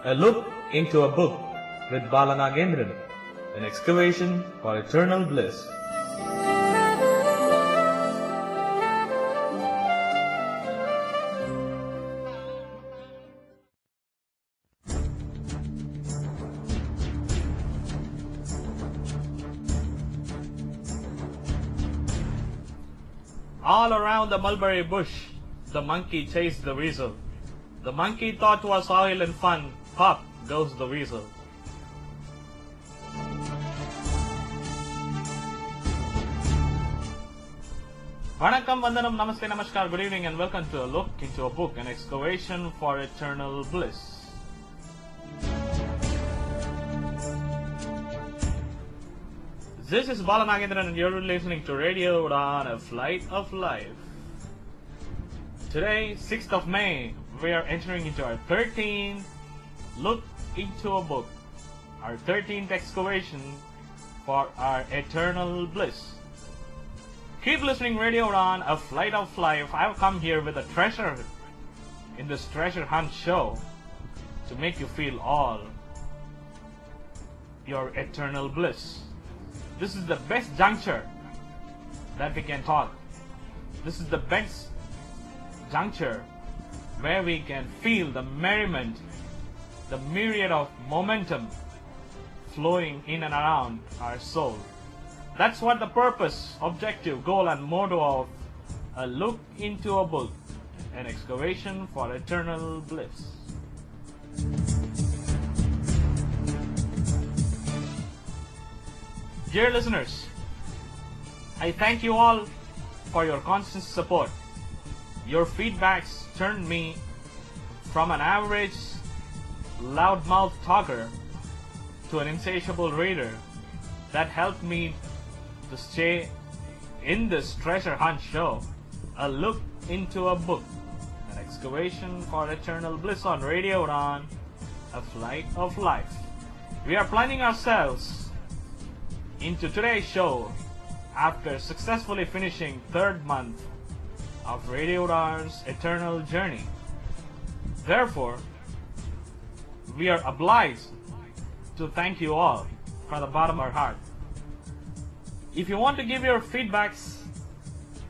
A look into a book with Balanagendran, an excavation for eternal bliss. All around the mulberry bush, the monkey chased the weasel. The monkey thought 'twas oil and fun. Pop goes the weasel. Vanakkam, Vandanam, Namaste, Namaskar, good evening and welcome to a look into a book, an excavation for eternal bliss. This is Balanagendran and you're listening to Radio Udaan, a flight of life. Today, 6th of May, we are entering into our 13th look into a book, our 13th excavation for our eternal bliss. Keep listening, Radio Udaan, a flight of life. I've come here with a treasure in this treasure hunt show to make you feel all your eternal bliss. This is the best juncture that we can talk. This is the best juncture where we can feel the merriment, the myriad of momentum flowing in and around our soul. That's what the purpose, objective, goal and motto of a look into a book, an excavation for eternal bliss. Dear listeners, I thank you all for your constant support. Your feedbacks turned me from an average loudmouth talker to an insatiable reader. That helped me to stay in this treasure hunt show, a look into a book, an excavation for eternal bliss on Radio Udaan, a flight of life. We are planning ourselves into today's show after successfully finishing third month of Radio Udaan's eternal journey. Therefore, we are obliged to thank you all from the bottom of our heart. If you want to give your feedbacks,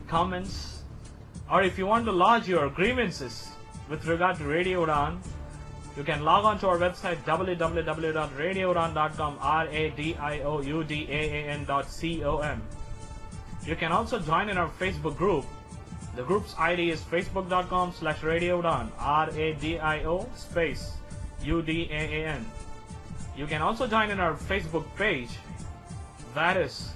comments, or if you want to lodge your grievances with regard to Radio Udaan, you can log on to our website www.radioudaan.com, radioudaan.com. You can also join in our Facebook group. The group's ID is facebook.com/Radio Udaan, RADIO space UDAAN. You can also join in our Facebook page, that is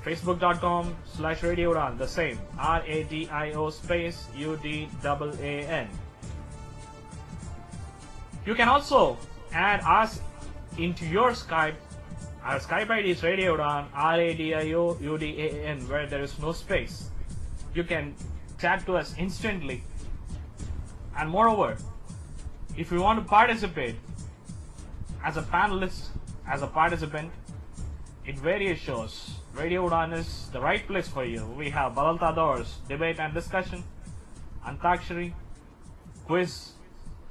facebook.com/Radio Udaan, the same, RADIO space UDAAN. You can also add us into your Skype. Our Skype ID is Radio Udaan, RADIO UDAAN, where there is no space. You can chat to us instantly. And moreover, if you want to participate as a panelist, as a participant in various shows, Radio Udaan is the right place for you. We have Balaltadors, debate and discussion, Antakshari, quiz.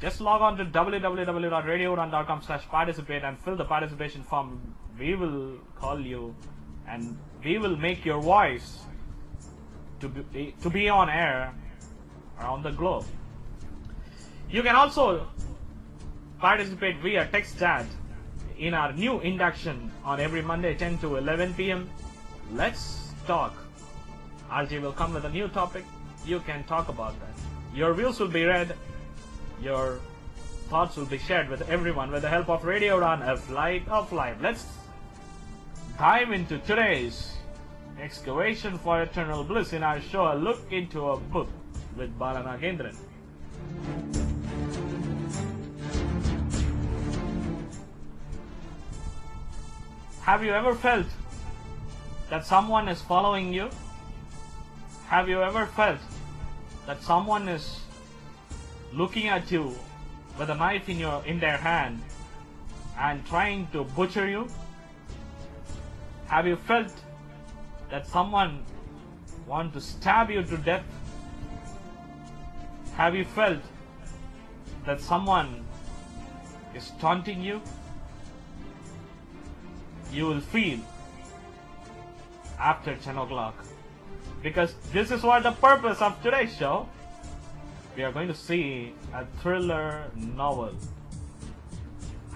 Just log on to www.radioudaan.com/participate and fill the participation form. We will call you and we will make your voice to be on air around the globe. You can also participate via text chat in our new induction on every Monday 10 to 11 p.m. Let's talk. RJ will come with a new topic. You can talk about that. Your views will be read. Your thoughts will be shared with everyone with the help of Radio Udaan, a flight of life. Let's dive into today's excavation for eternal bliss in our show, a look into a book with Balanagendran. Have you ever felt that someone is following you? Have you ever felt that someone is looking at you with a knife in their hand and trying to butcher you? Have you felt that someone wants to stab you to death? Have you felt that someone is taunting you, you will feel after 10 o'clock. Because this is what the purpose of today's show. We are going to see a thriller novel.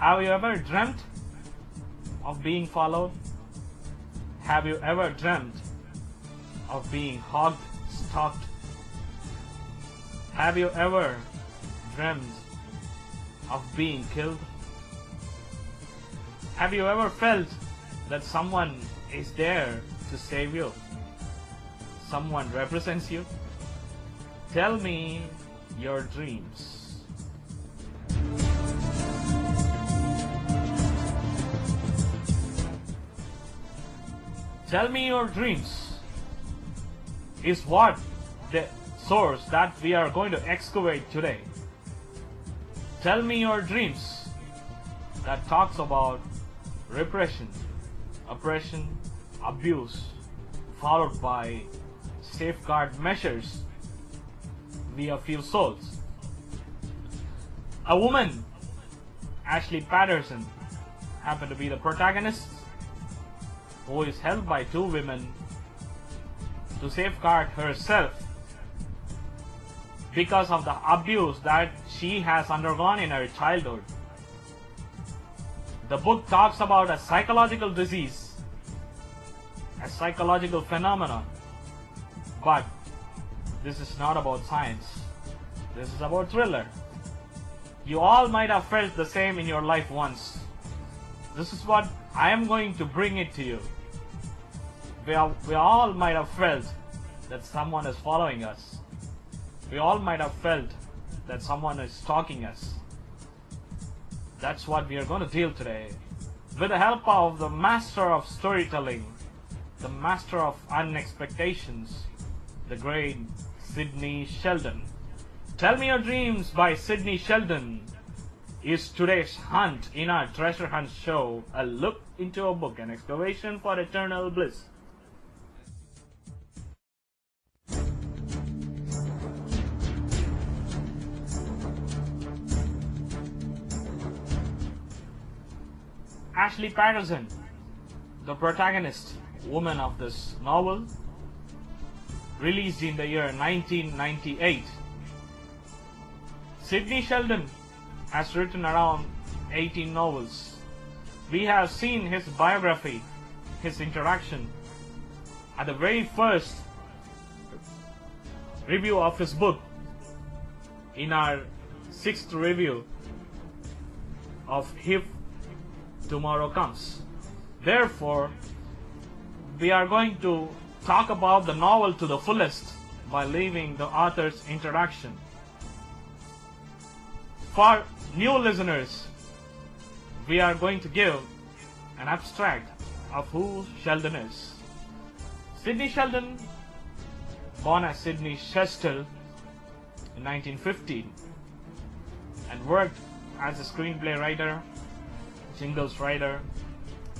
Have you ever dreamt of being followed? Have you ever dreamt of being hogged, stalked? Have you ever dreamt of being killed? Have you ever felt that someone is there to save you? Someone represents you? Tell me your dreams. Tell me your dreams is what the source that we are going to excavate today. Tell me your dreams that talks about repression, oppression, abuse, followed by safeguard measures via few souls. A woman, Ashley Patterson, happened to be the protagonist, who is held by two women to safeguard herself because of the abuse that she has undergone in her childhood. The book talks about a psychological disease, a psychological phenomenon, but this is not about science. This is about thriller. You all might have felt the same in your life once. This is what I am going to bring it to you. We all might have felt that someone is following us. We all might have felt that someone is stalking us. That's what we are going to deal today. With the help of the master of storytelling, the master of unexpectations, the great Sidney Sheldon. Tell Me Your Dreams by Sidney Sheldon is today's hunt in our treasure hunt show, a look into a book, an excavation for eternal bliss. Ashley Patterson, the protagonist woman of this novel, released in the year 1998. Sidney Sheldon has written around 18 novels. We have seen his biography, his interaction at the very first review of his book in our 6th review of If Tomorrow Comes. Therefore, we are going to talk about the novel to the fullest by leaving the author's introduction. For new listeners, we are going to give an abstract of who Sheldon is. Sidney Sheldon, born as Sidney Chester in 1915, and worked as a screenplay writer, jingles writer,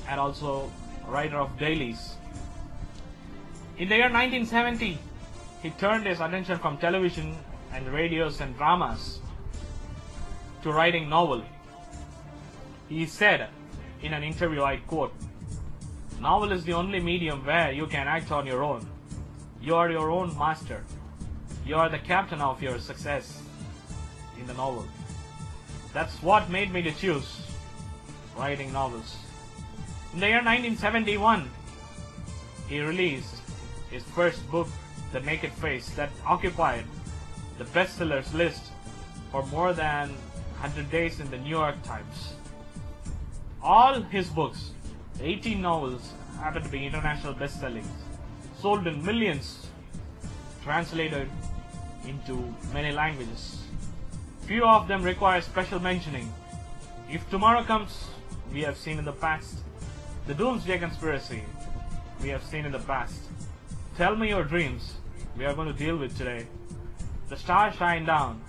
and also writer of dailies. In the year 1970, he turned his attention from television and radios and dramas to writing novel. He said in an interview, I quote, "Novel is the only medium where you can act on your own. You are your own master. You are the captain of your success in the novel." That's what made me to choose writing novels. In the year 1971, he released his first book, The Naked Face, that occupied the bestsellers list for more than 100 days in the New York Times. All his books, 18 novels, happen to be international bestsellers, sold in millions, translated into many languages. Few of them require special mentioning. If Tomorrow Comes, we have seen in the past. The Doomsday Conspiracy, we have seen in the past. Tell Me Your Dreams, we are going to deal with today. The Stars Shine Down,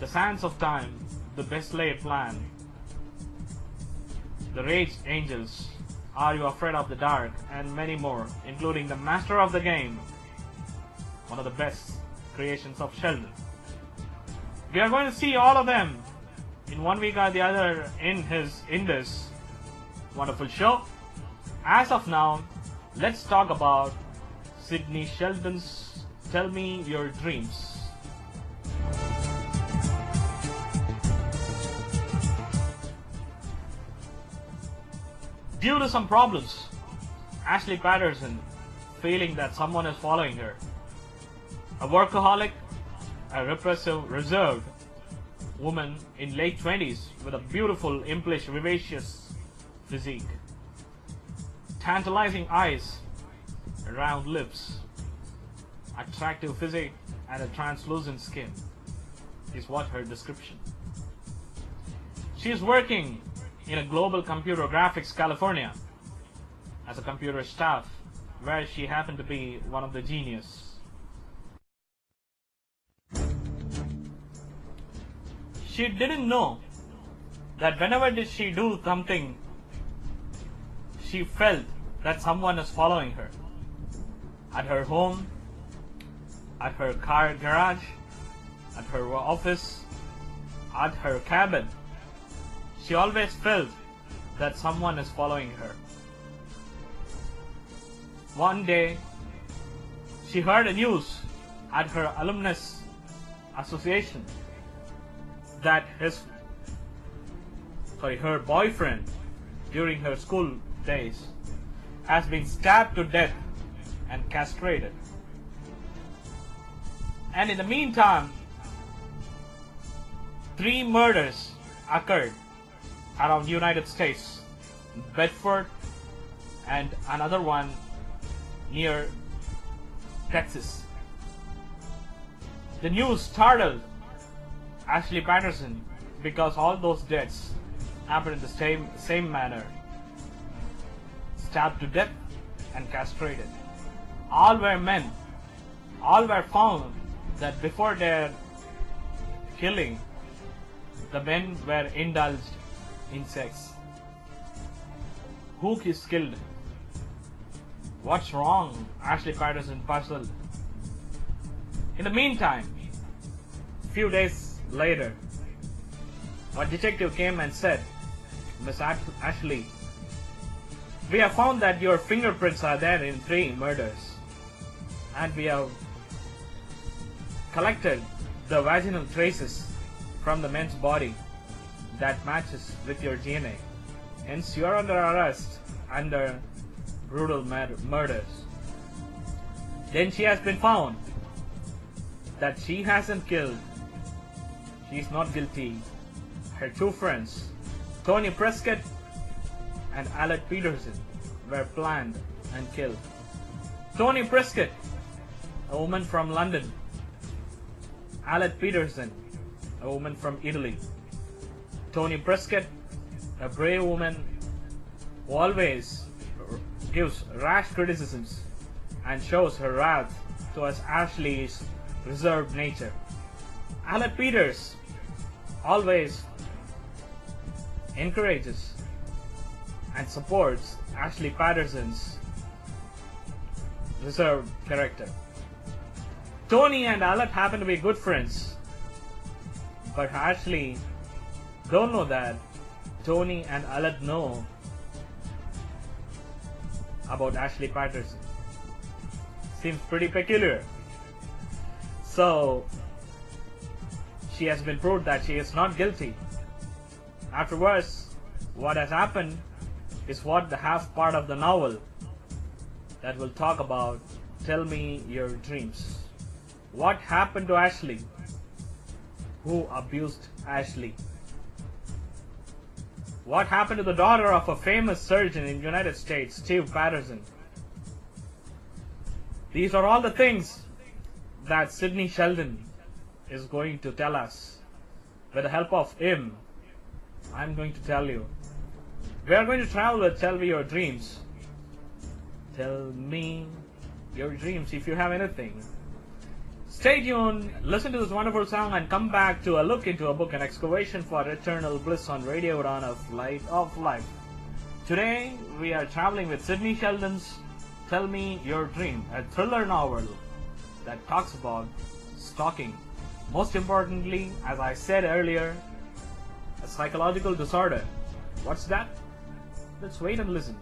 The Sands of Time, The Best Laid Plan, The Raged Angels, Are You Afraid of the Dark, and many more, including The Master of the Game, one of the best creations of Sheldon. We are going to see all of them in one week or the other in this wonderful show. As of now, let's talk about Sidney Sheldon's Tell Me Your Dreams. Due to some problems, Ashley Patterson feeling that someone is following her. A workaholic, a repressive, reserved woman in late 20s with a beautiful, impish, vivacious physique. Tantalizing eyes, round lips, attractive physique, and a translucent skin is what her description. She is working in a global computer graphics California as a computer staff, where she happened to be one of the genius. She didn't know that whenever she do something, she felt that someone is following her. At her home, at her car garage, at her office, at her cabin, she always felt that someone is following her. One day, she heard a news at her alumnus association that her boyfriend during her school days has been stabbed to death and castrated. And in the meantime, 3 murders occurred around the United States, Bedford, and another one near Texas. The news startled Ashley Patterson because all those deaths happened in the same manner. Stabbed to death and castrated. All were men. All were found that before their killing, the men were indulged in sex. Who is killed? What's wrong? Ashley Patterson puzzled. In the meantime, few days later, a detective came and said, Miss Ashley, we have found that your fingerprints are there in 3 murders, and we have collected the vaginal traces from the men's body that matches with your DNA. Hence, you are under arrest under brutal murders. Then she has been found that she hasn't killed. She is not guilty. Her 2 friends, Tony Prescott and Alec Peterson, were planned and killed. Tony Prescott, a woman from London. Alec Peterson, a woman from Italy. Tony Prescott, a brave woman who always gives rash criticisms and shows her wrath towards Ashley's reserved nature. Alec Peters always encourages and supports Ashley Patterson's reserved character. Tony and Alec happen to be good friends, but Ashley don't know that Tony and Alec know about Ashley Patterson. Seems pretty peculiar. So, she has been proved that she is not guilty. Afterwards, what has happened is what the half part of the novel that will talk about. Tell Me Your Dreams. What happened to Ashley? Who abused Ashley? What happened to the daughter of a famous surgeon in the United States, Steve Patterson? These are all the things that Sidney Sheldon is going to tell us. With the help of him, I'm going to tell you. We are going to travel with Tell Me Your Dreams. Tell me your dreams if you have anything. Stay tuned, listen to this wonderful song, and come back to a look into a book, An Excavation for Eternal Bliss on Radio Udaan of Light of Life. Today, we are traveling with Sidney Sheldon's Tell Me Your Dream, a thriller novel that talks about stalking. Most importantly, as I said earlier, A psychological disorder. What's that? Let's wait and listen.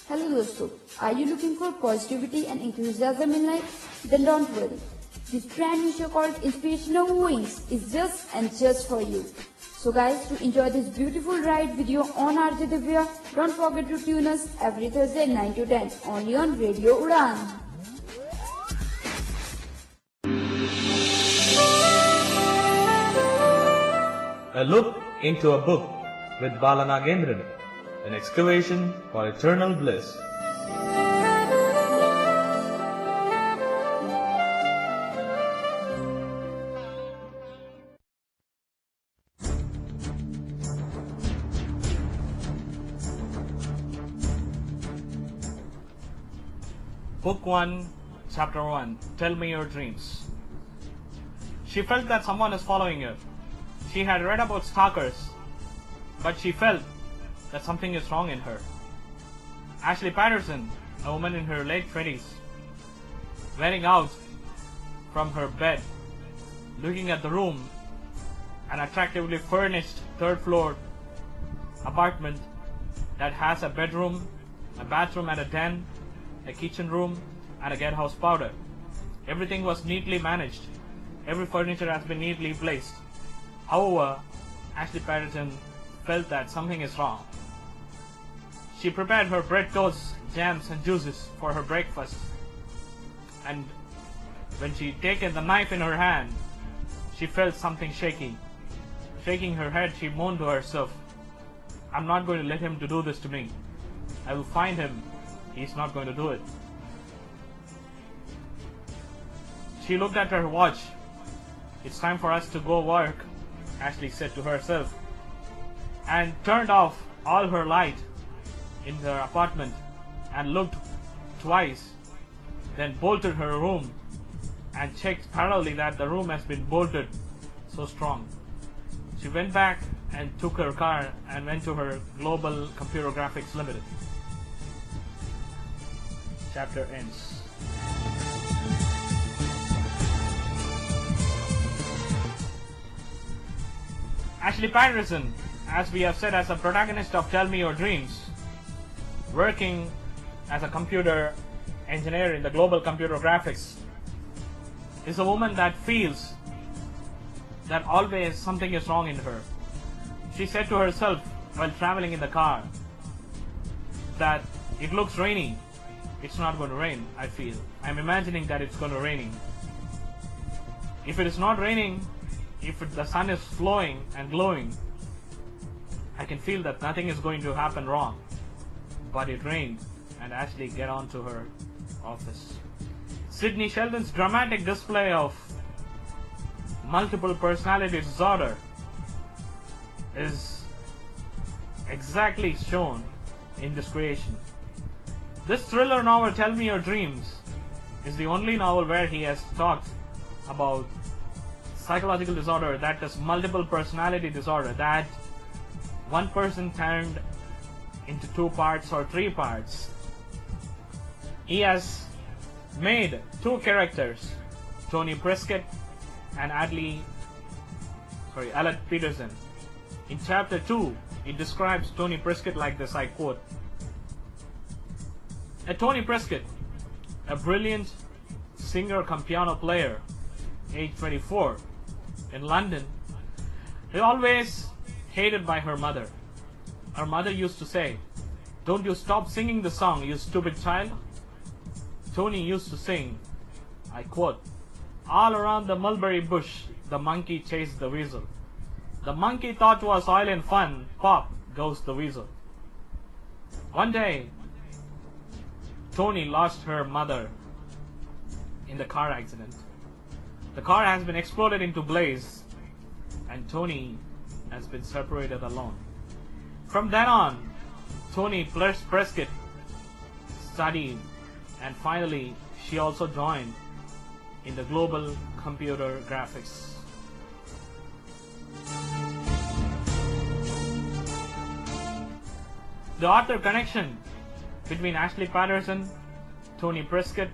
Hello दोस्तों, are you looking for positivity and enthusiasm in life? Then don't worry. This brand new show called Inspirational Wings is just for you. So guys, to enjoy this beautiful ride video on RJ Divya, don't forget to tune us every Thursday 9 to 10 only on Radio Udaan. A look into a book with Balanagendran, an excavation for eternal bliss. Book 1, Chapter 1, Tell Me Your Dreams. She felt that someone is following her. She had read about stalkers, but she felt that something is wrong in her. Ashley Patterson, a woman in her late 20s, wearing out from her bed, looking at the room, an attractively furnished third-floor apartment that has a bedroom, a bathroom and a den, a kitchen room, and a get house powder. Everything was neatly managed. Every furniture has been neatly placed. However, Ashley Patterson felt that something is wrong. She prepared her bread toasts, jams, and juices for her breakfast. And when she taken the knife in her hand, she felt something shaking. Shaking her head, she moaned to herself, "I'm not going to let him to do this to me. I will find him. He's not going to do it." She looked at her watch. "It's time for us to go work," Ashley said to herself, and turned off all her light in her apartment and looked twice, then bolted her room and checked thoroughly that the room has been bolted so strong. She went back and took her car and went to her Global Computer Graphics Limited. Chapter ends. Ashley Patterson, as we have said, as a protagonist of Tell Me Your Dreams, working as a computer engineer in the Global Computer Graphics, is a woman that feels that always something is wrong in her. She said to herself while traveling in the car that it looks rainy. It's not going to rain, I feel. I'm imagining that it's going to rain. If it is not raining, if the sun is flowing and glowing, I can feel that nothing is going to happen wrong. But it rained, and Ashley get on to her office. Sidney Sheldon's dramatic display of multiple personality disorder is exactly shown in this creation. This thriller novel, Tell Me Your Dreams, is the only novel where he has talked about psychological disorder, that is multiple personality disorder, that one person turned into two parts or three parts. He has made two characters, Tony Prescott and Alec Peterson. In chapter 2, it describes Tony Prescott like this, I quote, Tony Prescott, a brilliant singer-cum-piano player, age 24, in London, is always hated by her mother. Her mother used to say, "Don't you stop singing the song, you stupid child." Tony used to sing, I quote, "All around the mulberry bush, the monkey chased the weasel. The monkey thought was oil and fun, pop goes the weasel." One day, Tony lost her mother in the car accident. The car has been exploded into blaze, and Tony has been separated alone. From then on, Tony Prescott studied, and finally she also joined in the Global Computer Graphics. The author connection between Ashley Patterson, Tony Prescott,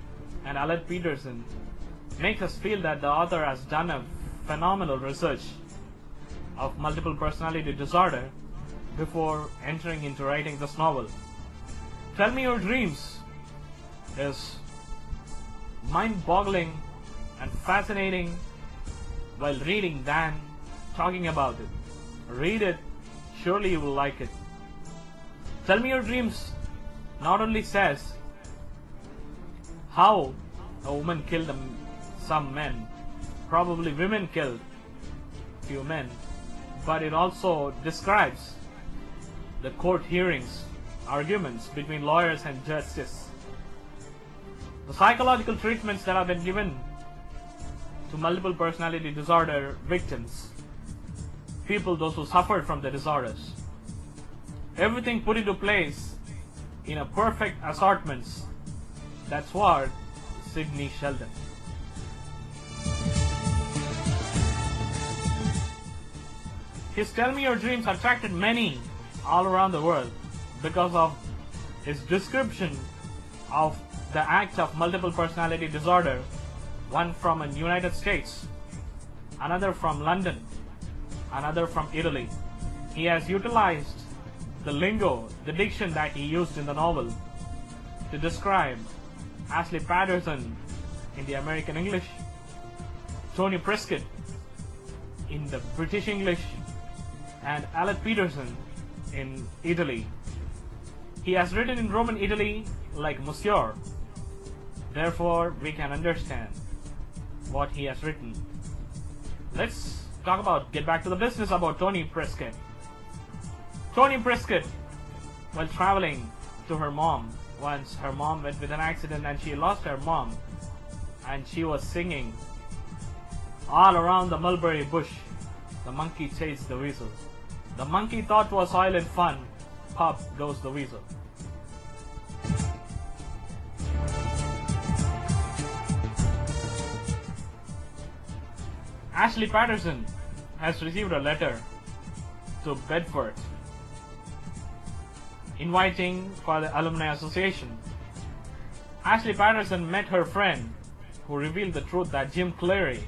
and Alec Peterson makes us feel that the author has done a phenomenal research of multiple personality disorder before entering into writing this novel. Tell Me Your Dreams is mind-boggling and fascinating while reading than talking about it. Read it, surely you will like it. Tell Me Your Dreams not only says how a woman killed some men, probably women killed few men, but it also describes the court hearings, arguments between lawyers and justice. The psychological treatments that have been given to multiple personality disorder victims, people those who suffered from the disorders. Everything put into place in a perfect assortments. That's what Sidney Sheldon. His Tell Me Your Dreams attracted many all around the world because of his description of the act of multiple personality disorder, one from the United States, another from London, another from Italy. He has utilized the lingo, the diction that he used in the novel to describe Ashley Patterson in the American English, Tony Prescott in the British English, and Alan Peterson in Italy. He has written in Roman Italy like Monsieur. Therefore, we can understand what he has written. Let's get back to the business about Tony Prescott. Tony Prescott, while traveling to her mom, once her mom went with an accident and she lost her mom, and she was singing all around the mulberry bush, the monkey chased the weasel. The monkey thought was oil and fun, pop goes the weasel. Ashley Patterson has received a letter to Bedford inviting for the Alumni Association. Ashley Patterson met her friend who revealed the truth that Jim Cleary,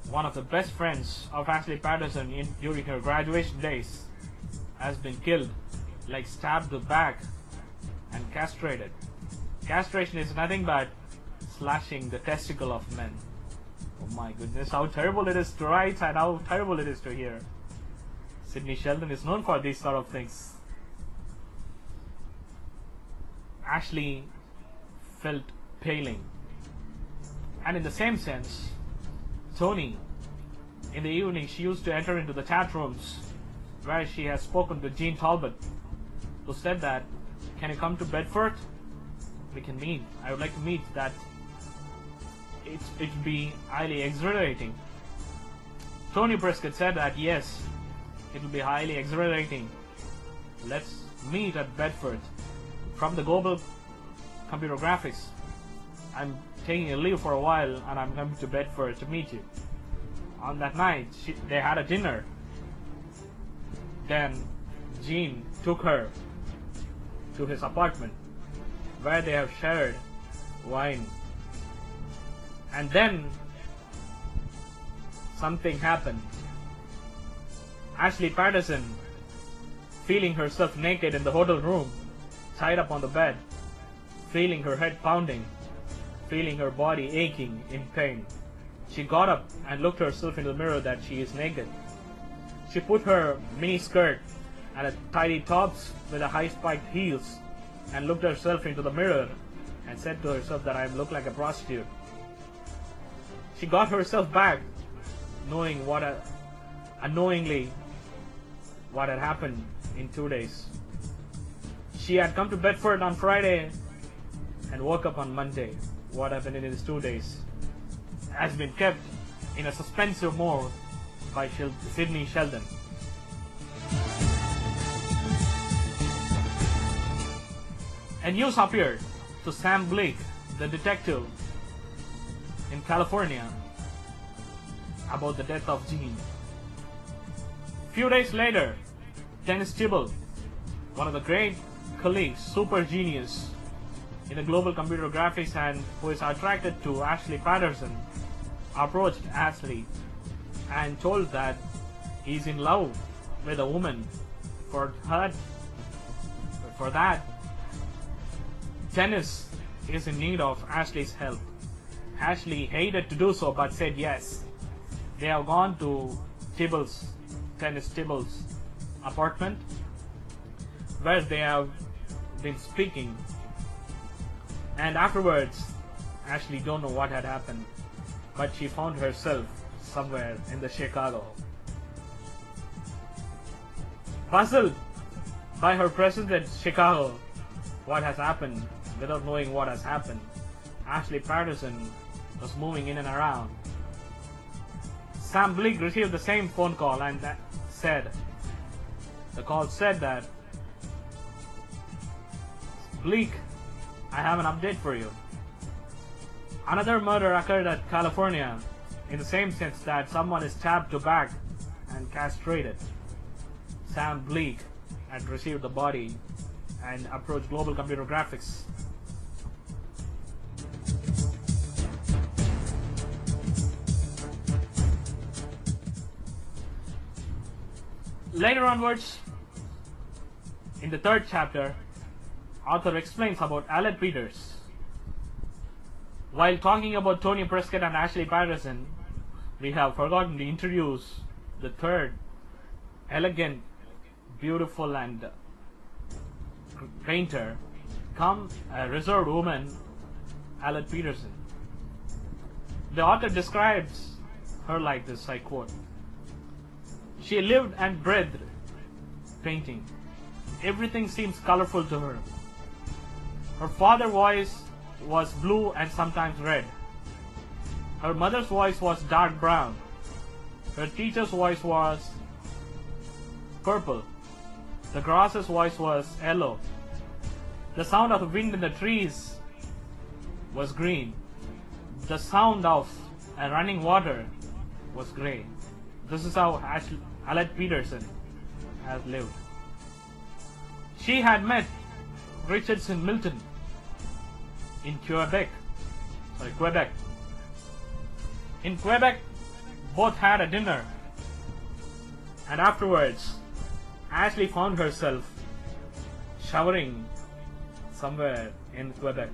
one of the best friends of Ashley Patterson during her graduation days, has been killed, like stabbed to the back and castrated. Castration is nothing but slashing the testicle of men. Oh my goodness, how terrible it is to write and how terrible it is to hear. Sidney Sheldon is known for these sort of things. Ashley felt paling. And in the same sense, Tony, in the evening she used to enter into the chat rooms where she has spoken to Jean Talbot, who said that, can you come to Bedford? We can meet. I would like to meet. That it would be highly exhilarating. Tony Prescott said that yes, it will be highly exhilarating. Let's meet at Bedford. From the Global Computer Graphics, I'm taking a leave for a while and I'm coming to Bedford to meet you. On that night, they had a dinner. Then Jean took her to his apartment where they have shared wine. And then something happened. Ashley Patterson, feeling herself naked in the hotel room, tied up on the bed, feeling her head pounding, feeling her body aching in pain. She got up and looked herself in the mirror that she is naked. She put her mini skirt and a tidy tops with a high spiked heels and looked herself into the mirror and said to herself that I look like a prostitute. She got herself back, knowing unknowingly what had happened in 2 days. She had come to Bedford on Friday and woke up on Monday. What happened in these 2 days has been kept in a suspensive mode by Sidney Sheldon. A news appeared to Sam Blake, the detective in California, about the death of Jean. Few days later, Dennis Tibble, one of the great colleagues, super genius in the global computer graphics and who is attracted to Ashley Patterson, approached Ashley and told that he's in love with a woman. For that, Dennis is in need of Ashley's help. Ashley hated to do so but said yes. They have gone to Dennis Tibble's apartment where they have been speaking, and afterwards Ashley don't know what had happened, but she found herself somewhere in the Chicago. Puzzled by her presence at Chicago, what has happened, without knowing what has happened, Ashley Patterson was moving in and around. Sam Bleak received the same phone call and the call said that, Bleak, I have an update for you. Another murder occurred at California in the same sense that someone is stabbed to back and castrated. Sam Bleak had received the body and approached Global Computer Graphics. Later onwards, in the third chapter, author explains about Aled Peters. While talking about Tony Prescott and Ashley Patterson, we have forgotten to introduce the third elegant, beautiful and painter, come a reserved woman, Aled Peterson. The author describes her like this, I quote, "She lived and breathed painting. Everything seems colorful to her. Her father's voice was blue and sometimes red. Her mother's voice was dark brown. Her teacher's voice was purple. The grass's voice was yellow. The sound of the wind in the trees was green. The sound of a running water was gray." This is how Aled Peterson has lived. She had met Richardson Milton in Quebec. In Quebec, both had a dinner, and afterwards, Ashley found herself showering somewhere in Quebec.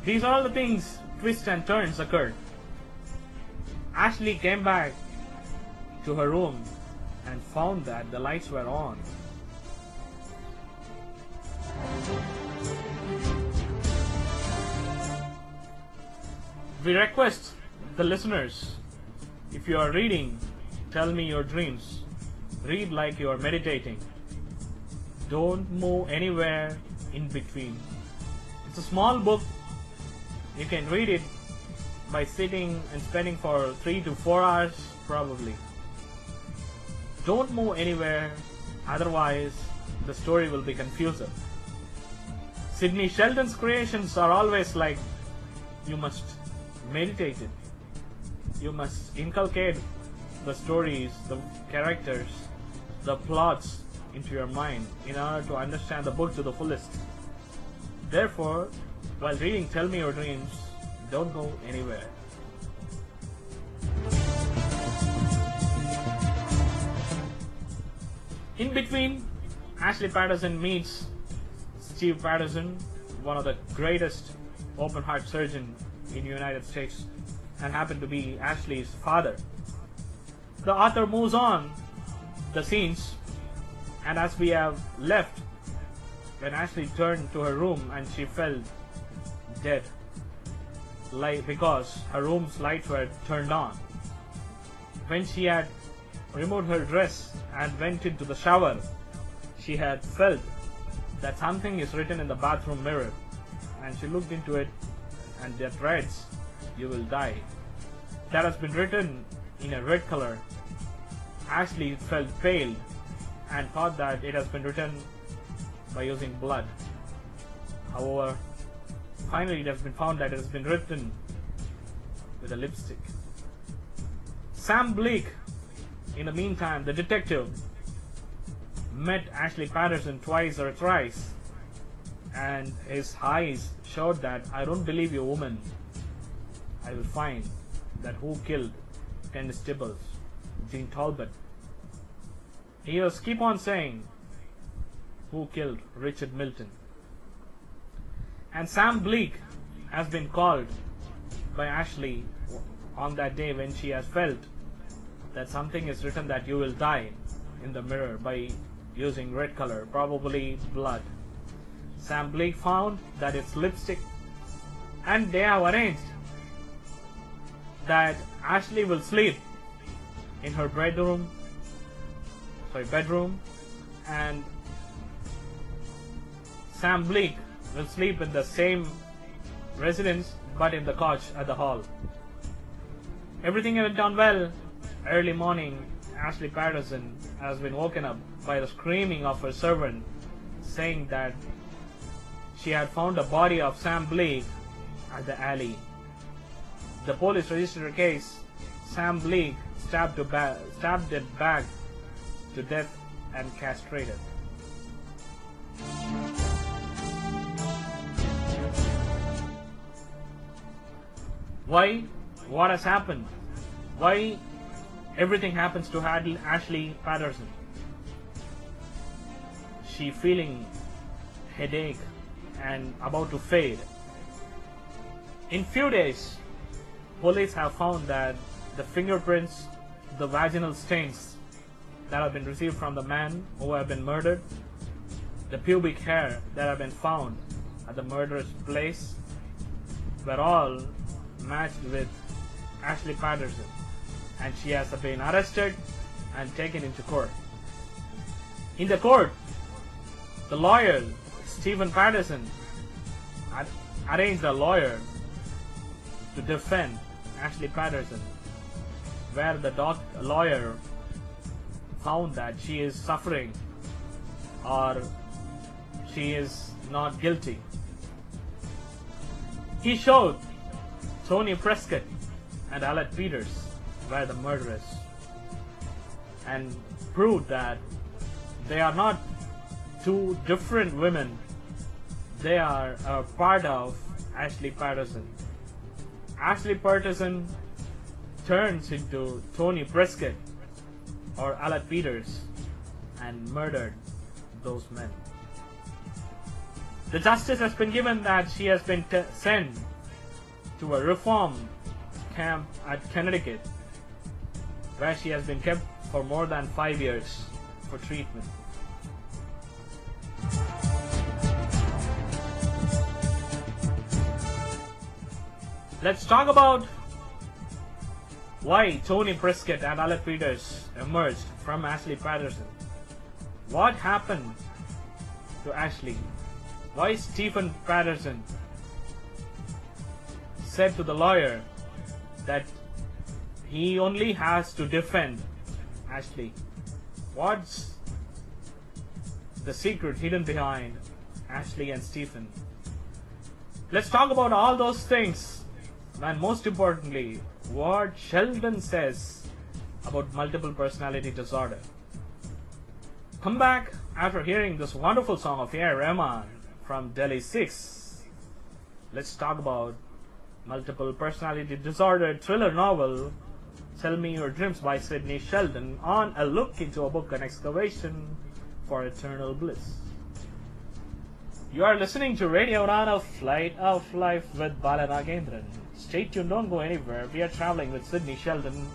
These are all the things, twists and turns occurred. Ashley came back to her room and found that the lights were on. We request the listeners, if you are reading Tell Me Your Dreams, read like you are meditating. Don't move anywhere in between. It's a small book. You can read it by sitting and spending for 3 to 4 hours probably. Don't move anywhere, otherwise the story will be confusing. Sidney Sheldon's creations are always like, you must meditate it. You must inculcate the stories, the characters, the plots into your mind in order to understand the book to the fullest. Therefore, while reading Tell Me Your Dreams, don't go anywhere. In between, Ashley Patterson meets Steve Patterson, one of the greatest open heart surgeons in the United States, and happened to be Ashley's father. The author moves on the scenes, and as we have left, when Ashley turned to her room and she felt dead, because her room's lights were turned on. When she had removed her dress and went into the shower, she had felt that something is written in the bathroom mirror, and she looked into it, and that reads, "You will die." That has been written in a red color. Ashley felt pale and thought that it has been written by using blood. However, finally it has been found that it has been written with a lipstick. Sam Bleak, in the meantime, the detective, met Ashley Patterson twice or thrice, and his eyes showed that, "I don't believe you, woman. I will find that who killed Candace Tibbles, Jean Talbot." He was keep on saying, "Who killed Richard Milton?" And Sam Bleak has been called by Ashley on that day when she has felt that something is written that you will die in the mirror by using red color, probably blood. Sam Bleak found that it's lipstick, and they have arranged that Ashley will sleep in her bedroom. bedroom, and Sam Bleak will sleep in the same residence but in the couch at the hall. Everything went on well. Early morning, Ashley Patterson has been woken up by the screaming of her servant saying that she had found the body of Sam Bleak at the alley. The police registered a case. Sam Bleak stabbed it back to death and castrated. Why? What has happened? Why everything happens to Ashley Patterson? She feeling headache and about to fade. In few days, police have found that the fingerprints, the vaginal stains that have been received from the man who have been murdered, the pubic hair that have been found at the murderous place were all matched with Ashley Patterson, and she has been arrested and taken into court. In the court, the lawyer, Stephen Patterson, arranged a lawyer to defend Ashley Patterson, where the lawyer found that she is suffering or she is not guilty. He showed Tony Prescott and Alec Peters were the murderers and proved that they are not two different women. They are a part of Ashley Patterson. Ashley Patterson turns into Tony Prescott or Alec Peters and murdered those men. The justice has been given that she has been sent to a reform camp at Connecticut, where she has been kept for more than 5 years for treatment. Let's talk about why Tony Prescott and Alec Peters emerged from Ashley Patterson. What happened to Ashley? Why Stephen Patterson said to the lawyer that he only has to defend Ashley? What's the secret hidden behind Ashley and Stephen? Let's talk about all those things, and most importantly, what Sheldon says about multiple personality disorder. Come back after hearing this wonderful song of A.R. Rahman from Delhi 6. Let's talk about multiple personality disorder thriller novel Tell Me Your Dreams by Sidney Sheldon on a look into a book, an excavation for eternal bliss. You are listening to Radio Udaan, a Flight of Life with Bala Nagendran. Stay tuned, don't go anywhere. We are traveling with Sidney Sheldon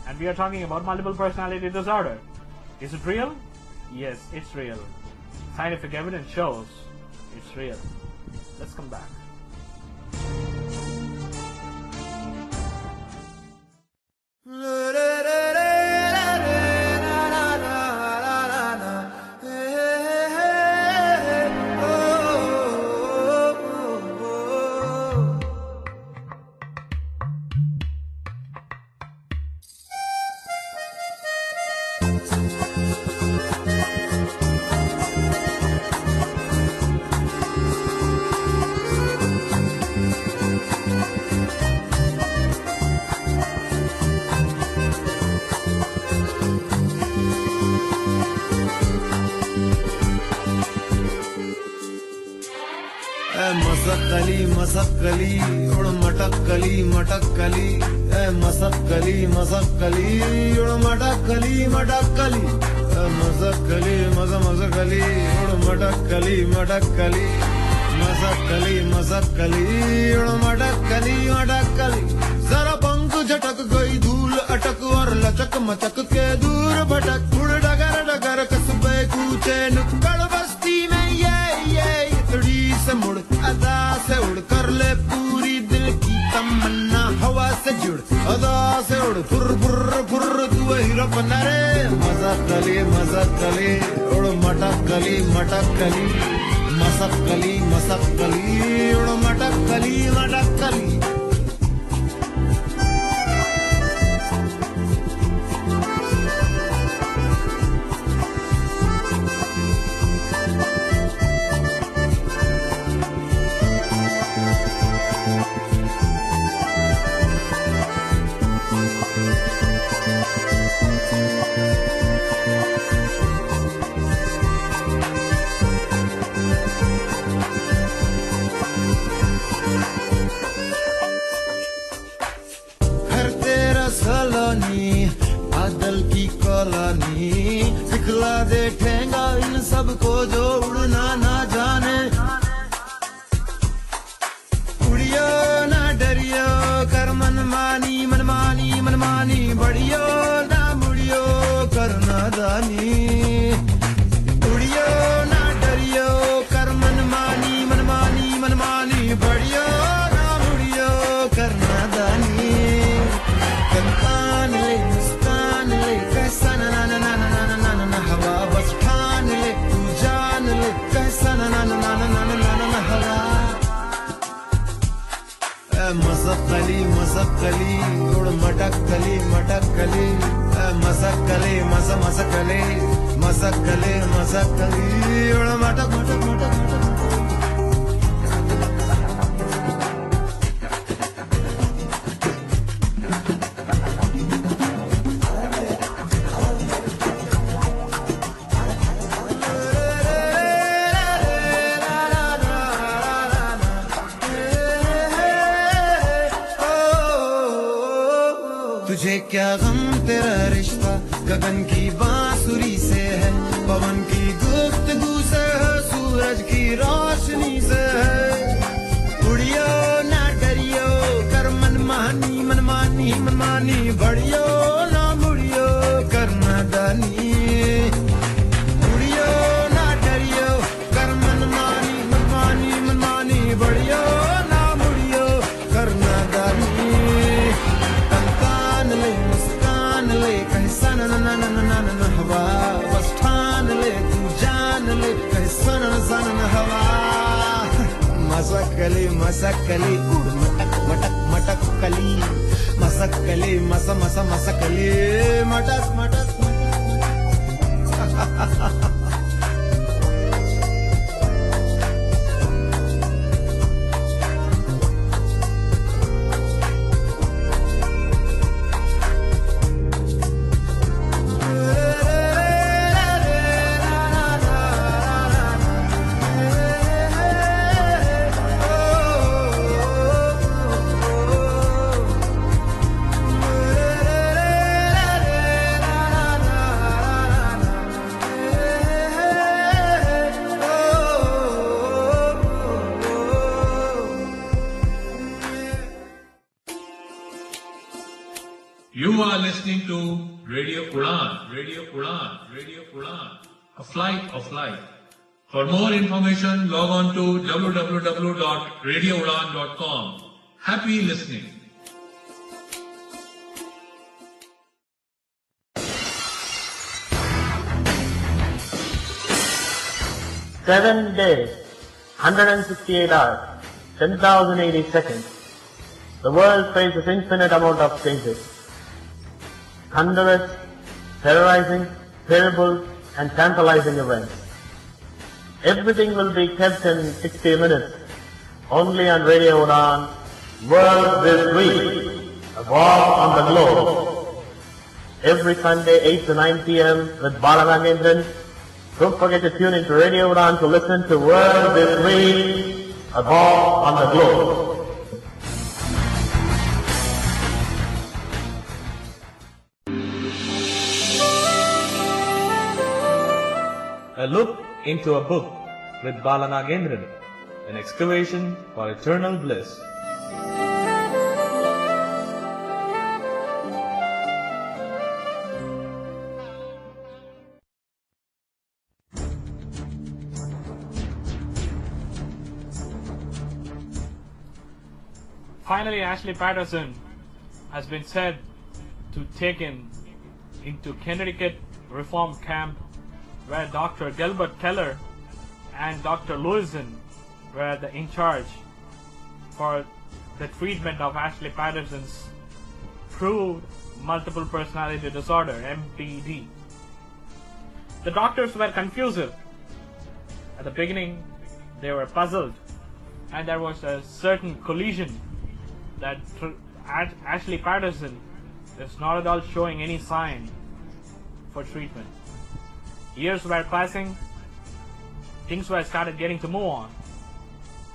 and we are talking about multiple personality disorder. Is it real? Yes, it's real. Scientific evidence shows it's real. Let's come back. Masakkali उड़ मटक्कली मटक्कली ए मसक्कली मसक्कली उड़ मटक्कली मटक्कली मसक्कली मसक्कली उड़ मटक्कली मटक्कली मसक्कली मसक्कली उड़ मटक्कली मटक्कली जरा पंख झटक गई धूल अटक और लचक मचक के दूर भटक उड़ डगर डगर कस्बे कूचे नुक्कड़ बस्ती में ये इतड़ी से मुड़ अदा से उड़ कर ले पूरी दिल की तमन्ना हवा से जुड़ अदा से उड़ फुर फुर फुर तू hero panare. Masakali, masakali, odu matakali, matakali. Masakali, masakali, odu matakali, matakali. बादल की कॉलोनी दिखला दे ठेंगा इन सबको जो उड़ना ना जाने उड़ियो ना डरियो कर मनमानी मनमानी मनमानी बढ़ियो ना मुड़ियो कर नादानी उड़ियो ना डरियो कर मनमानी मनमानी मनमानी बढ़ियो ना मुड़ियो कर नादानी मुस्कान ले कैसा ना ना ना ना ना ना ना ना हवा बस ठान ले तू जान ले कैसा ना ना ना ना ना ना ना ना हवा मसकली मसकली उड़ मटकली मटकली मसकली मस मसकली मसकली मसकली उड़ मटक मटक मटक मटक तुझे क्या गम तेरा रिश्ता गगन की बांसुरी से है पवन की गुफ्तगू से है सूरज की रोशनी से है उड़ियो ना डरियो कर मनमानी मनमानी मनमानी बढ़ियो ना मुड़ियो कर नादानी उड़ियो ना डरियो कर मनमानी मनमानी मनमानी बढ़ियो ना मुड़ियो कर नादानी मुस्कान ले कैसा ना ना ना ना ना ना हवा बस ठान ले तू जान ले कैसा ना ना ना हवा मसकली मसकली उड़ मटक मटक मटक कली मसकली मस मस मसकली मटक मटक You are listening to Radio Udaan, Radio Udaan, Radio Udaan, a flight of light. For more information, log on to www.radioudaan.com. Happy listening. Seven days, 168 hours, 10,080 seconds. The world faces infinite amount of changes. Thunderous, terrorizing, terrible, and tantalizing events. Everything will be kept in 60 minutes, only on Radio Udaan, World This Week, a walk on the globe. Every Sunday, 8 to 9 p.m. with Balarangendran. Don't forget to tune into Radio Udaan to listen to World This Week, a walk on the globe. A look into a book with Balanagendran, an excavation for eternal bliss. Finally, Ashley Patterson has been said to take in into Connecticut reform camp where Dr. Gilbert Keller and Dr. Lewison were in charge for the treatment of Ashley Patterson's proved multiple personality disorder, MPD. The doctors were confused. At the beginning, they were puzzled, and there was a certain collision that Ashley Patterson is not at all showing any sign for treatment. Years were passing, things were started getting to move on.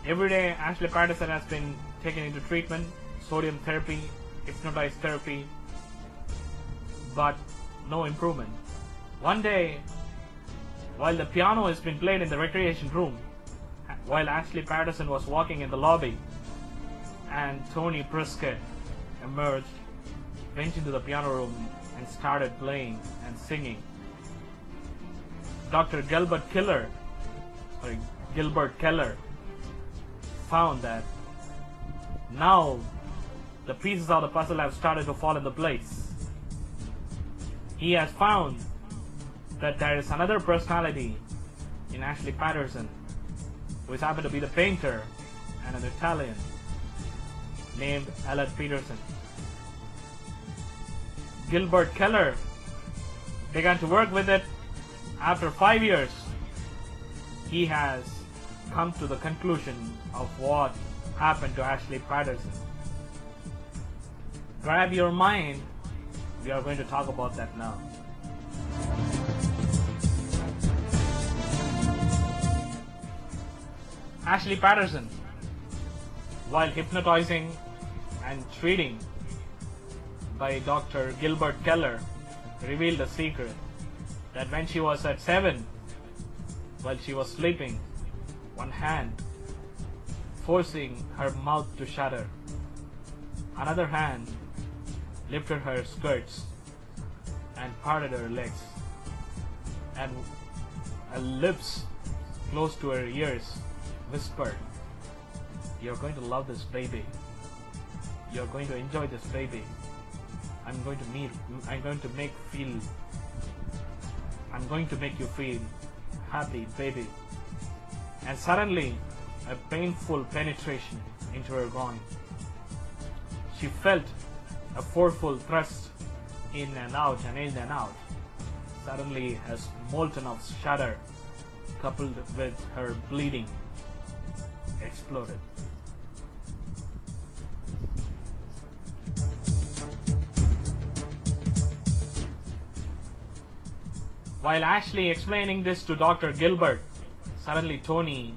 Every day, Ashley Patterson has been taken into treatment, sodium therapy, hypnotized therapy, but no improvement. One day, while the piano has been played in the recreation room, while Ashley Patterson was walking in the lobby, and Tony Prescott emerged, went into the piano room and started playing and singing. Dr. Gilbert Keller found that now the pieces of the puzzle have started to fall into place. He has found that there is another personality in Ashley Patterson, who is happened to be the painter and an Italian named Ellen Peterson. Gilbert Keller began to work with it. After 5 years, he has come to the conclusion of what happened to Ashley Patterson. Grab your mind, we are going to talk about that now. Ashley Patterson, while hypnotizing and treating by Dr. Gilbert Keller, revealed a secret that when she was at 7, while she was sleeping, one hand forcing her mouth to shutter, another hand lifted her skirts and parted her legs, and her lips close to her ears whispered, "You're going to love this baby. You're going to enjoy this baby. I'm going to make you feel happy, baby." And suddenly, a painful penetration into her groin. She felt a forceful thrust in and out and in and out. Suddenly, a molten of shudder, coupled with her bleeding, exploded. While Ashley explaining this to Dr. Gilbert, suddenly Tony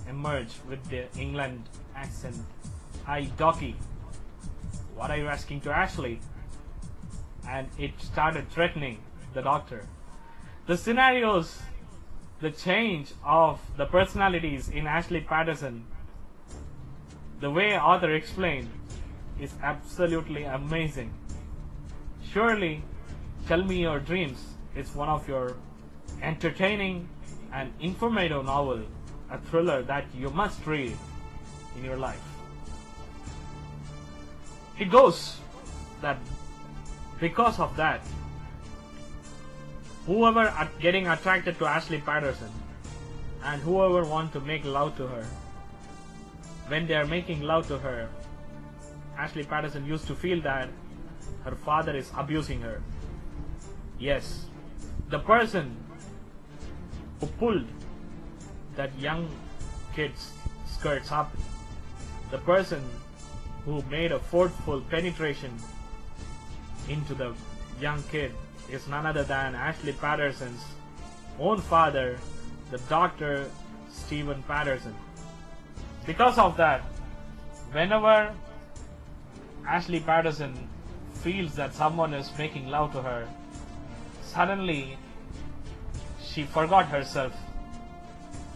emerged with the England accent. "Hi, Docky. What are you asking to Ashley?" And it started threatening the doctor. The scenarios, the change of the personalities in Ashley Patterson, the way author explained, is absolutely amazing. Surely, Tell Me Your Dreams is one of your entertaining and informative novel, a thriller that you must read in your life. It goes that because of that, whoever getting attracted to Ashley Patterson and whoever want to make love to her, when they are making love to her, Ashley Patterson used to feel that her father is abusing her. Yes, the person who pulled that young kid's skirts up, the person who made a forceful penetration into the young kid, is none other than Ashley Patterson's own father, the Dr. Stephen Patterson. Because of that, whenever Ashley Patterson feels that someone is making love to her, suddenly she forgot herself.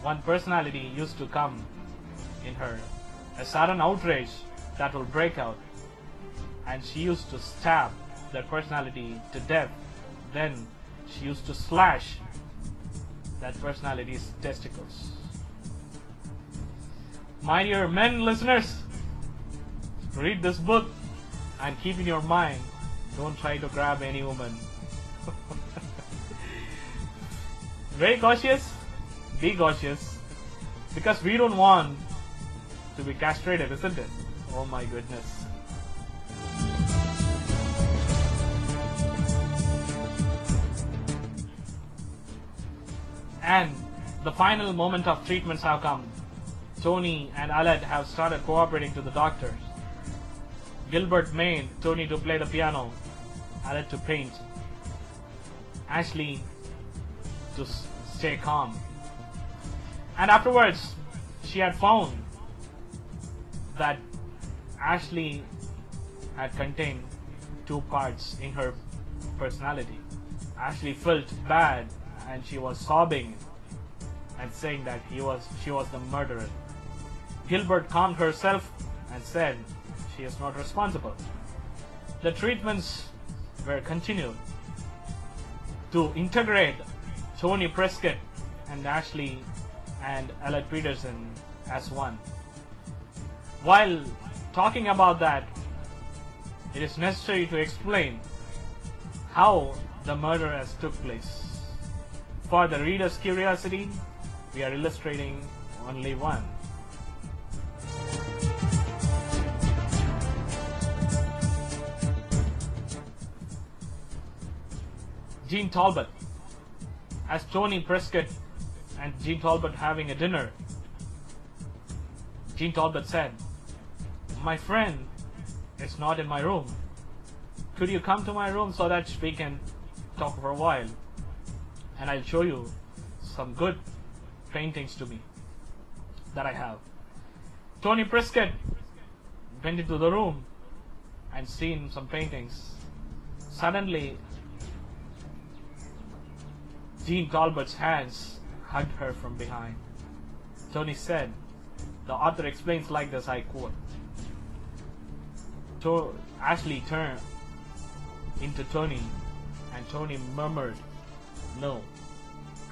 One personality used to come in her, a sudden outrage that will break out, and she used to stab that personality to death. Then she used to slash that personality's testicles. My dear men listeners, read this book and keep in your mind, don't try to grab any woman Very cautious, be cautious, because we don't want to be castrated, isn't it? Oh my goodness. And the final moment of treatments have come. Tony and Aled have started cooperating to the doctors. Gilbert made Tony to play the piano, Aled to paint, Ashley to stay calm. And afterwards, she had found that Ashley had contained two parts in her personality. Ashley felt bad and she was sobbing and saying that she was the murderer. Gilbert calmed herself and said she is not responsible. The treatments were continued to integrate Tony Prescott and Ashley and Alec Peterson as one. While talking about that, it is necessary to explain how the murder has took place. For the reader's curiosity, we are illustrating only one. Jean Talbot. As Tony Prescott and Jean Talbot having a dinner, Jean Talbot said, "My friend is not in my room. Could you come to my room so that we can talk for a while? And I'll show you some good paintings to me that I have." Tony Prescott went into the room and seen some paintings. Suddenly, Jean Talbot's hands hugged her from behind. Tony said, the author explains like this, I quote, Ashley turned into Tony and Tony murmured, "No,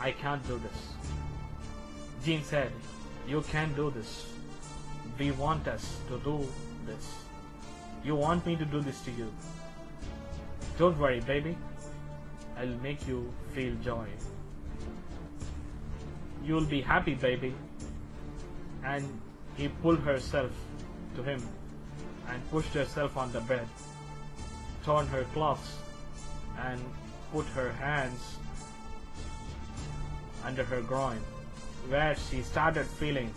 I can't do this." Jean said, "You can't do this. We want us to do this. You want me to do this to you. Don't worry, baby. I'll make you feel joy. You'll be happy, baby." And he pulled herself to him and pushed herself on the bed, torn her clothes and put her hands under her groin, where she started feeling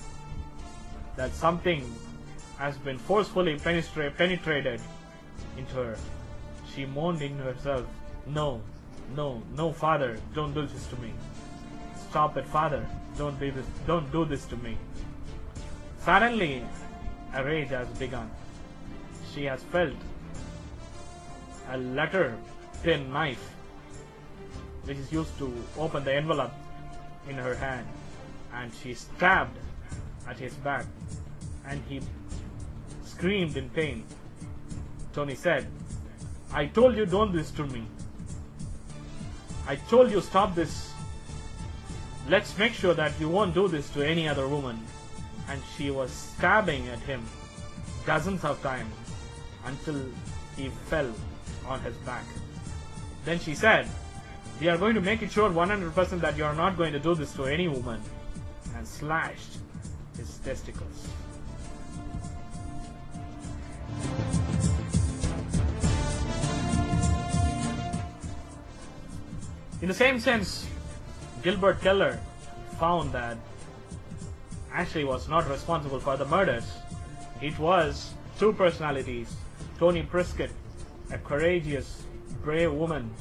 that something has been forcefully penetrated into her. She moaned in herself, "No, no, no, Father, don't do this to me. Stop it, Father, don't do this to me." Suddenly, a rage has begun. She has felt a letter thin knife, which is used to open the envelope, in her hand, and she stabbed at his back, and he screamed in pain. Tony said, "I told you don't do this to me. I told you stop this. Let's make sure that you won't do this to any other woman." And she was stabbing at him dozens of times until he fell on his back. Then she said, "We are going to make it sure 100% that you are not going to do this to any woman," and slashed his testicles. In the same sense, Gilbert Keller found that Ashley was not responsible for the murders. It was two personalities, Tony Prescott, a courageous, brave woman,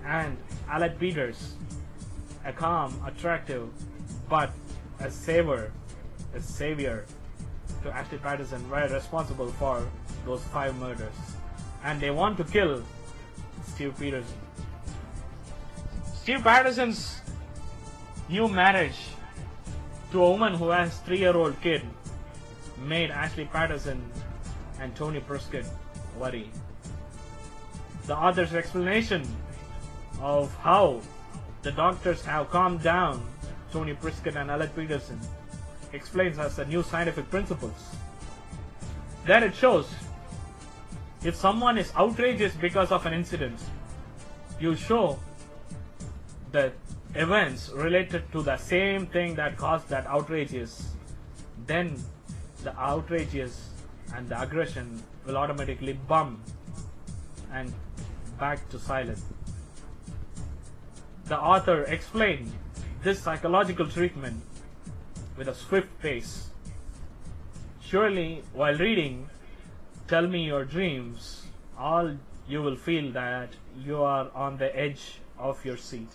and Alec Peters, a calm, attractive, but a savior to Ashley Patterson, were responsible for those 5 murders. And they want to kill Steve Peterson. Steve Patterson's new marriage to a woman who has 3-year-old kid made Ashley Patterson and Tony Prescott worry. The author's explanation of how the doctors have calmed down Tony Prescott and Alec Peterson explains us the new scientific principles. There it shows, if someone is outrageous because of an incident, you show the events related to the same thing that caused that outrageous, then the outrageous and the aggression will automatically bump and back to silence. The author explained this psychological treatment with a swift pace. Surely, while reading Tell Me Your Dreams, all you will feel that you are on the edge of your seat.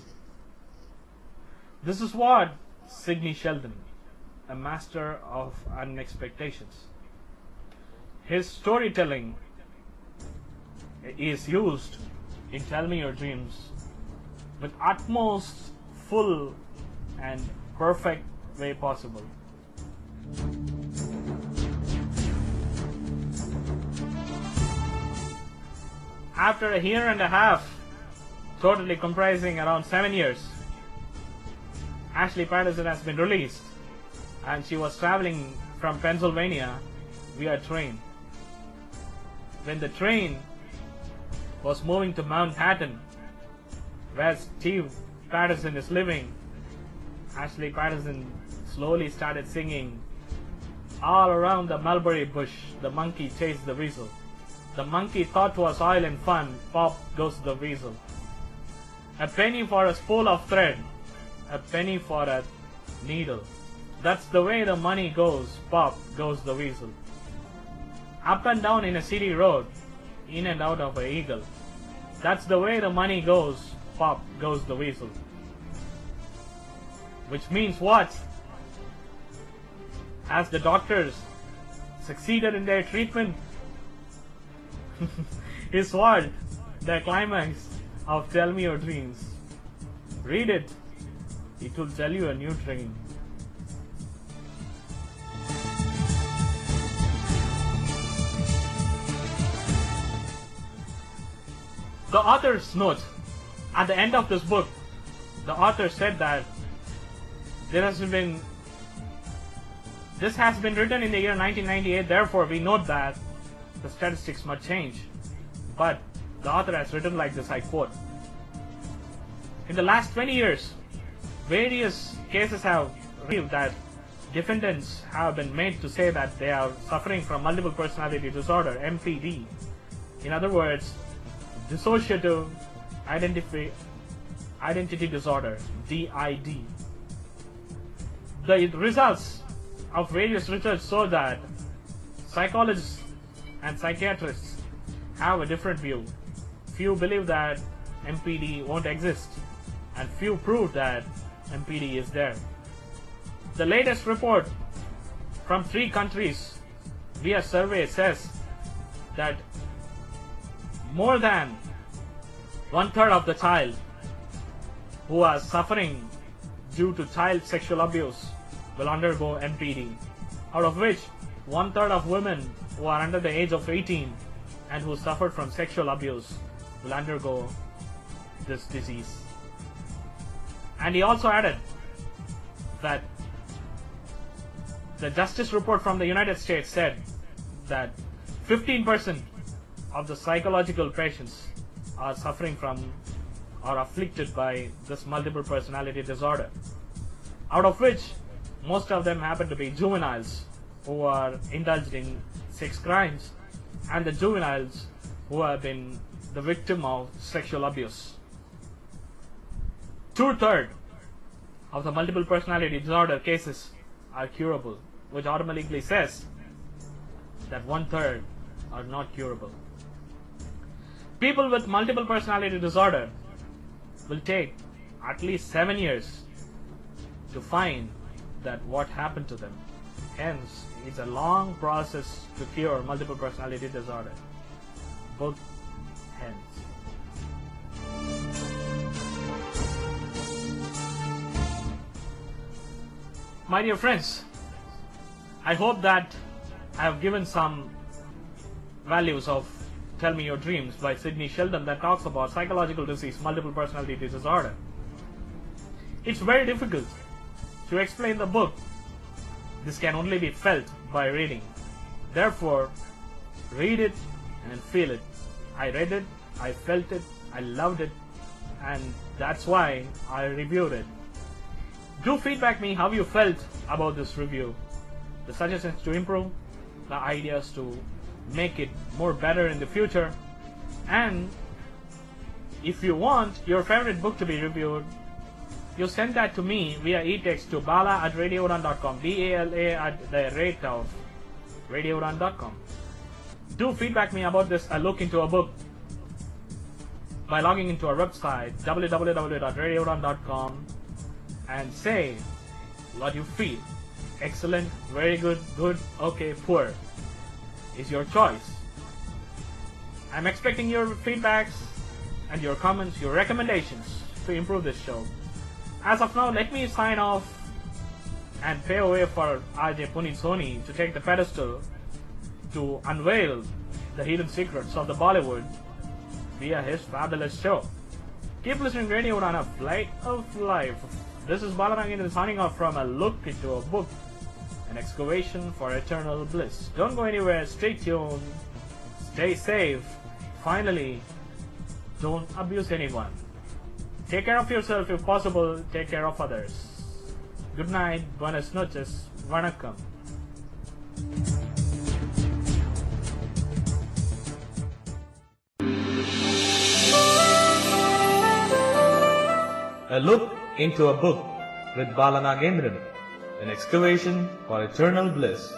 This is what Sidney Sheldon, a master of unexpectations. His storytelling is used in Tell Me Your Dreams with utmost full and perfect way possible. After a year and a half, totally comprising around 7 years, Ashley Patterson has been released, and she was traveling from Pennsylvania via train. When the train was moving to Manhattan, where Steve Patterson is living, Ashley Patterson slowly started singing, "All around the mulberry bush, the monkey chased the weasel. The monkey thought was oil and fun, pop goes the weasel. A penny for a spool of thread, a penny for a needle. That's the way the money goes, pop goes the weasel. Up and down in a city road, in and out of an eagle. That's the way the money goes, pop goes the weasel." Which means what? As the doctors succeeded in their treatment, is what the climax of Tell Me Your Dreams. Read it. It will tell you a new dream. The author's note. At the end of this book, the author said that this has been written in the year 1998, therefore we note that the statistics might change. But the author has written like this, I quote, "In the last 20 years, various cases have revealed that defendants have been made to say that they are suffering from multiple personality disorder, MPD. In other words, dissociative identity disorder, DID. The results of various research show that psychologists and psychiatrists have a different view. Few believe that MPD won't exist, and few prove that MPD is there. The latest report from 3 countries via survey says that more than 1/3 of the child who are suffering due to child sexual abuse will undergo MPD, out of which 1/3 of women who are under the age of 18 and who suffered from sexual abuse will undergo this disease." And he also added that the justice report from the United States said that 15% of the psychological patients are suffering from or afflicted by this multiple personality disorder, out of which most of them happen to be juveniles who are indulged in sex crimes and the juveniles who have been the victim of sexual abuse. 2/3 of the multiple personality disorder cases are curable, which automatically says that 1/3 are not curable. People with multiple personality disorder will take at least 7 years to find that what happened to them. Hence, it's a long process to cure multiple personality disorder. Both hence. My dear friends, I hope that I have given some values of Tell Me Your Dreams by Sidney Sheldon that talks about psychological disease, multiple personality disorder. It's very difficult to explain the book. This can only be felt by reading. Therefore, read it and feel it. I read it, I felt it, I loved it, and that's why I reviewed it. Do feedback me how you felt about this review, the suggestions to improve, the ideas to make it more better in the future, and if you want your favorite book to be reviewed, you send that to me via e-text to bala@radioudaan.com, bala@radioudaan.com. Do feedback me about this, a look into a book, by logging into our website www.radioudaan.com and say what you feel. Excellent, very good, good, okay, poor is your choice. I'm expecting your feedbacks and your comments, your recommendations to improve this show. As of now, let me sign off and pay away for RJ Puneet Soni to take the pedestal to unveil the hidden secrets of the Bollywood via his fabulous show. Keep listening to Radio Udaan, a flight of life. This is Balarangin signing off from A Look into a Book, an excavation for eternal bliss. Don't go anywhere, stay tuned, stay safe. Finally, don't abuse anyone. Take care of yourself if possible, take care of others. Good night, buenas noches, vanakkam. A Look into a Book with Bala Nagendran, an excavation for eternal bliss.